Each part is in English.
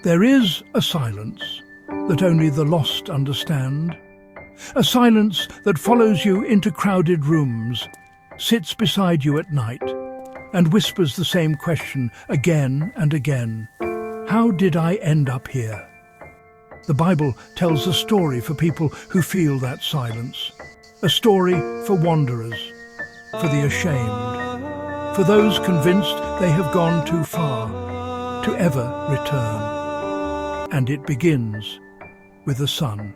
There is a silence that only the lost understand. A silence that follows you into crowded rooms, sits beside you at night, and whispers the same question again and again. How did I end up here? The Bible tells a story for people who feel that silence. A story for wanderers, for the ashamed, for those convinced they have gone too far to ever return. And it begins with a son.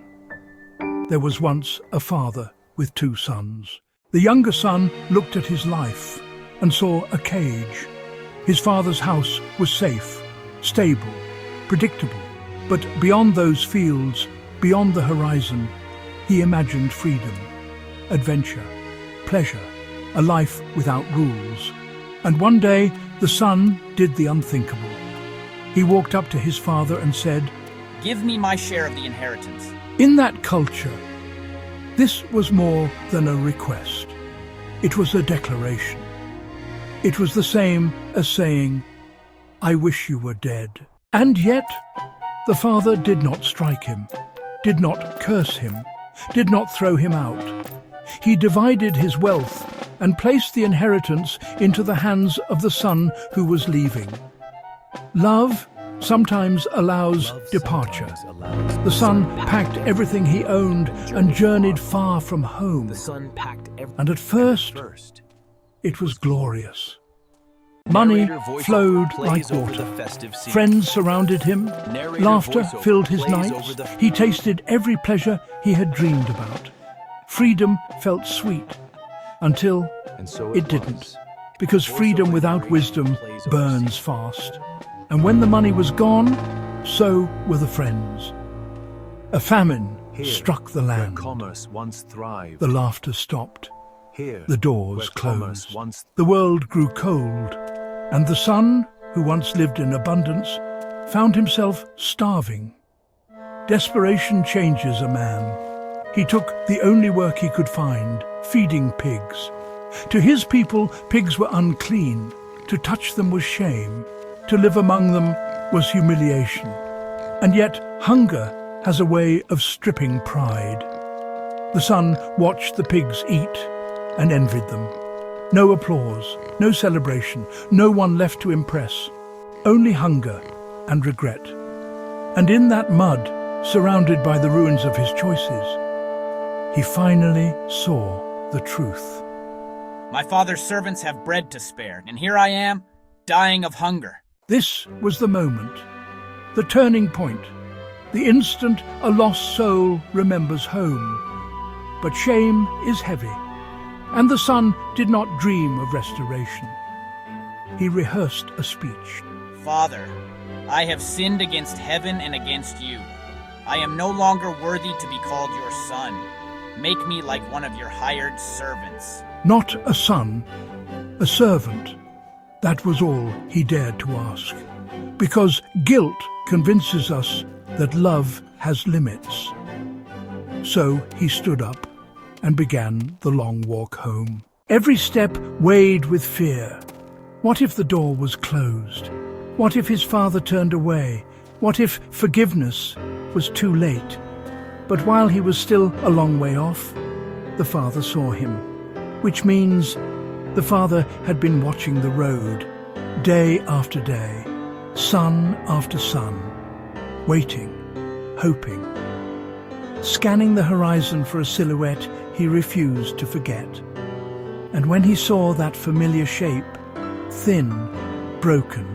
There was once a father with 2 sons. The younger son looked at his life and saw a cage. His father's house was safe, stable, predictable. But beyond those fields, beyond the horizon, he imagined freedom, adventure, pleasure, a life without rules. And one day, the son did the unthinkable. He walked up to his father and said, "Give me my share of the inheritance." In that culture, this was more than a request. It was a declaration. It was the same as saying, "I wish you were dead." And yet, the father did not strike him, did not curse him, did not throw him out. He divided his wealth and placed the inheritance into the hands of the son who was leaving. Love sometimes allows departure. The son packed everything he owned and journeyed far from home. And at first, it was glorious. Money flowed like water. Friends surrounded him. Laughter filled his nights. He tasted every pleasure he had dreamed about. Freedom felt sweet until it didn't, because freedom without wisdom burns fast. And when the money was gone, so were the friends. A famine struck the land. The laughter stopped. The doors closed. The world grew cold. And the son, who once lived in abundance, found himself starving. Desperation changes a man. He took the only work he could find, feeding pigs. To his people, pigs were unclean. To touch them was shame. To live among them was humiliation. And yet, hunger has a way of stripping pride. The son watched the pigs eat and envied them. No applause, no celebration, no one left to impress. Only hunger and regret. And in that mud, surrounded by the ruins of his choices, he finally saw the truth. My father's servants have bread to spare, and here I am, dying of hunger. This was the moment, the turning point, the instant a lost soul remembers home. But shame is heavy, and the son did not dream of restoration. He rehearsed a speech. "Father, I have sinned against heaven and against you. I am no longer worthy to be called your son. Make me like one of your hired servants." Not a son, a servant. That was all he dared to ask. Because guilt convinces us that love has limits. So he stood up and began the long walk home. Every step weighed with fear. What if the door was closed? What if his father turned away? What if forgiveness was too late? But while he was still a long way off, the father saw him, which means the father had been watching the road, day after day, son after son, waiting, hoping. Scanning the horizon for a silhouette he refused to forget. And when he saw that familiar shape, thin, broken,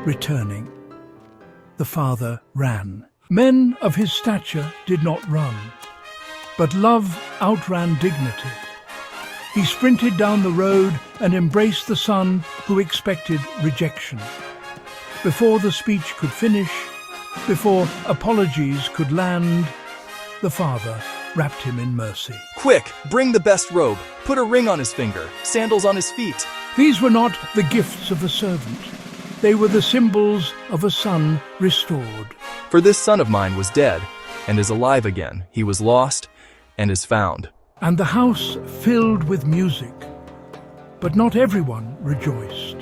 returning, the father ran. Men of his stature did not run, but love outran dignity. He sprinted down the road and embraced the son who expected rejection. Before the speech could finish, before apologies could land, the father wrapped him in mercy. "Quick, bring the best robe, put a ring on his finger, sandals on his feet." These were not the gifts of a servant. They were the symbols of a son restored. "For this son of mine was dead, and is alive again. He was lost, and is found." And the house filled with music, but not everyone rejoiced.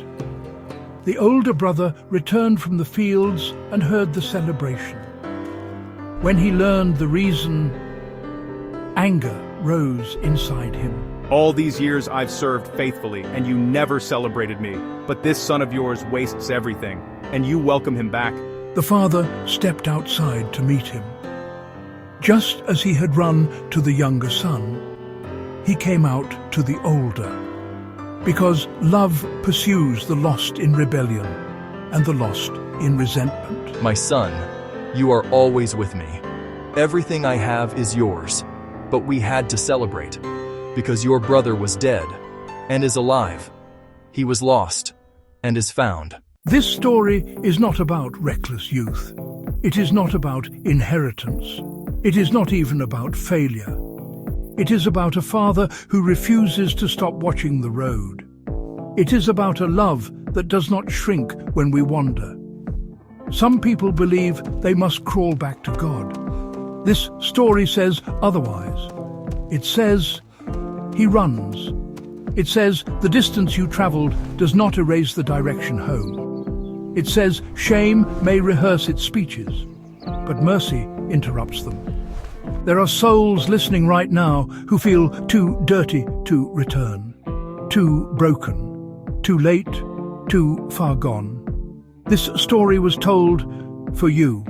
The older brother returned from the fields and heard the celebration. When he learned the reason, anger rose inside him. All these years I've served faithfully, and you never celebrated me. But this son of yours wastes everything, and you welcome him back. The father stepped outside to meet him. Just as he had run to the younger son, he came out to the older. Because love pursues the lost in rebellion and the lost in resentment. My son, you are always with me. Everything I have is yours. But we had to celebrate, because your brother was dead and is alive. He was lost and is found. This story is not about reckless youth. It is not about inheritance. It is not even about failure. It is about a father who refuses to stop watching the road. It is about a love that does not shrink when we wander. Some people believe they must crawl back to God. This story says otherwise. It says, He runs. It says, the distance you traveled does not erase the direction home. It says, shame may rehearse its speeches, but mercy interrupts them. There are souls listening right now who feel too dirty to return, too broken, too late, too far gone. This story was told for you,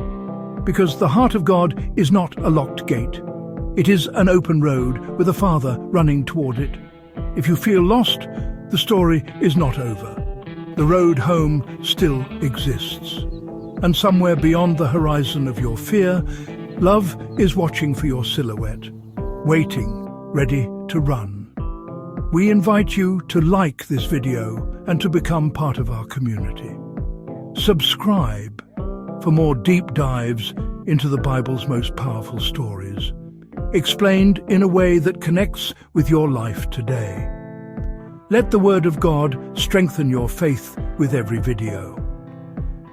because the heart of God is not a locked gate. It is an open road with a father running toward it. If you feel lost, the story is not over. The road home still exists. And somewhere beyond the horizon of your fear, love is watching for your silhouette, waiting, ready to run. We invite you to like this video and to become part of our community. Subscribe for more deep dives into the Bible's most powerful stories, explained in a way that connects with your life today. Let the Word of God strengthen your faith with every video.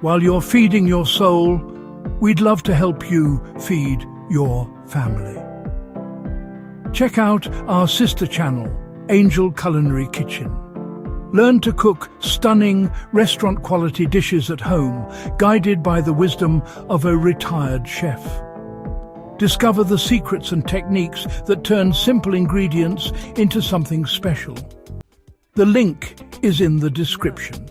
While you're feeding your soul, we'd love to help you feed your family. Check out our sister channel, Angel Culinary Kitchen. Learn to cook stunning, restaurant-quality dishes at home, guided by the wisdom of a retired chef. Discover the secrets and techniques that turn simple ingredients into something special. The link is in the description.